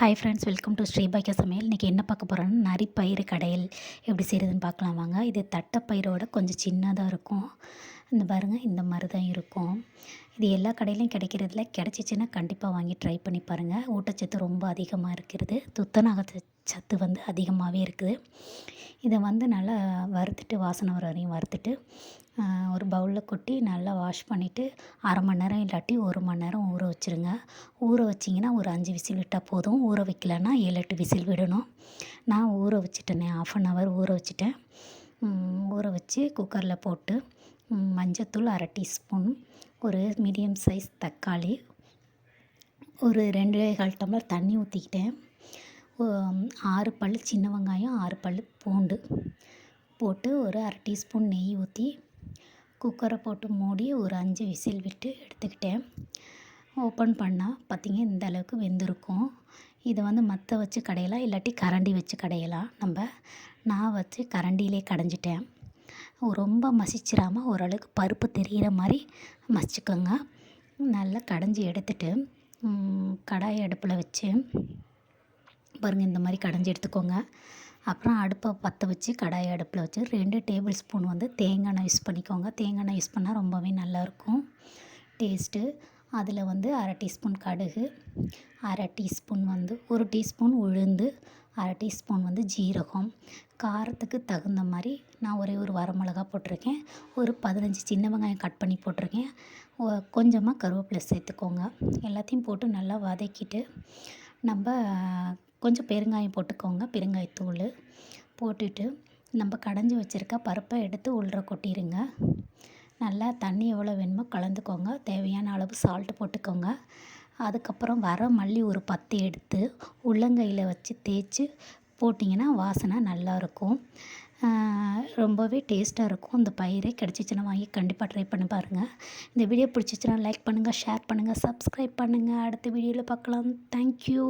Hi friends, welcome to ஸ்ரீபாக்கிய சமையல். இன்றைக்கி என்ன பார்க்க போகிறோன்னா நரிப்பயிறு கடையல் எப்படி செய்கிறதுன்னு பார்க்கலாம் வாங்க. இது தட்டைப்பயிரோட கொஞ்சம் சின்னதாக இருக்கும். இந்த பாருங்கள், இந்த மாதிரி தான் இருக்கும். இது எல்லா கடையிலையும் கிடைக்கிறதில்ல. கிடச்சிச்சின்னா கண்டிப்பாக வாங்கி ட்ரை பண்ணி பாருங்கள். ஊட்டச்சத்து ரொம்ப அதிகமாக இருக்கிறது. துத்தநாக சத்து அதிகமாகவே இருக்குது. இதை நல்லா வறுத்துட்டு, வாசனை வர வரையும் வறுத்துட்டு ஒரு பவுலில் கொட்டி நல்லா வாஷ் பண்ணிவிட்டு அரை மணி நேரம் இல்லாட்டி 1 மணி நேரம் ஊற வச்சுருங்க. ஊற வச்சிங்கன்னா ஒரு 5 விசில் விட்டால் போதும். ஊற வைக்கலன்னா 7-8 விசில் விடணும். நான் ஊற வச்சுட்டேனே, 1/2 ஊற வச்சுட்டேன். ஊற வச்சு குக்கரில் போட்டு மஞ்சத்தூள் 1/2 டீஸ்பூன், ஒரு மீடியம் சைஸ் தக்காளி, ஒரு 2 டம்ளர் தண்ணி ஊற்றிக்கிட்டேன். 6 பல் சின்ன வெங்காயம், 6 பல் பூண்டு போட்டு ஒரு 1/2 டீஸ்பூன் நெய் ஊற்றி குக்கரை போட்டு மூடி ஒரு 5 விசில் விட்டு எடுத்துக்கிட்டேன். ஓப்பன் பண்ணால் பார்த்திங்க, இந்த அளவுக்கு வெந்திருக்கும். இதை மற்ற வச்சு கடையலாம், இல்லாட்டி கரண்டி வச்சு கடையலாம். நான் வச்சு கரண்டியிலே கடைஞ்சிட்டேன். ரொம்ப மசிச்சிடாமல் ஓரளவுக்கு பருப்பு தெரிகிற மாதிரி மசிச்சுக்கோங்க. நல்லா கடைஞ்சி எடுத்துட்டு கடாய் அடுப்பில் வச்சு பாருங்கள், இந்த மாதிரி கடைஞ்சி எடுத்துக்கோங்க. அப்புறம் அடுப்பை பற்ற வச்சு கடாயை அடுப்பில் வச்சு 2 டேபிள் ஸ்பூன் தேங்காய் எண்ணெய் யூஸ் பண்ணிக்கோங்க. தேங்காய் எண்ணெய் யூஸ் பண்ணால் ரொம்பவே நல்லாயிருக்கும் டேஸ்ட்டு. அதில் 1/2 டீஸ்பூன் கடுகு, 1/2 டீஸ்பூன் 1 டீஸ்பூன் உளுந்து, 1/2 டீஸ்பூன் ஜீரகம். காரத்துக்கு தகுந்த மாதிரி நான் ஒரே ஒரு வரமிளகா போட்டிருக்கேன். ஒரு 15 சின்ன வெங்காயம் கட் பண்ணி போட்டிருக்கேன். கொஞ்சமாக கருவேப்பிலை சேர்த்துக்கோங்க. எல்லாத்தையும் போட்டு நல்லா வதக்கிட்டு கொஞ்சம் பெருங்காயம் போட்டுக்கோங்க. பெருங்காயத்தூள் போட்டுட்டு கடைஞ்சி வச்சுருக்க பருப்பை எடுத்து உள்ளே கொட்டிடுங்க. நல்லா தண்ணி எவ்வளோ வேணுமோ கலந்துக்கோங்க. தேவையான அளவு சால்ட்டு போட்டுக்கோங்க. அதுக்கப்புறம் வர மல்லி ஒரு 10 எடுத்து உள்ளங்கையில் வச்சு தேய்ச்சி போட்டிங்கன்னா வாசனை நல்லாயிருக்கும். ரொம்பவே டேஸ்ட்டாக இருக்கும். இந்த பயிரை கிடச்சிச்சின்னா வாங்கி கண்டிப்பாக ட்ரை பண்ணி பாருங்கள். இந்த வீடியோ பிடிச்சிச்சின்னா லைக் பண்ணுங்கள், ஷேர் பண்ணுங்கள், சப்ஸ்கிரைப் பண்ணுங்கள். அடுத்த வீடியோவில் பார்க்கலாம். தேங்க்யூ.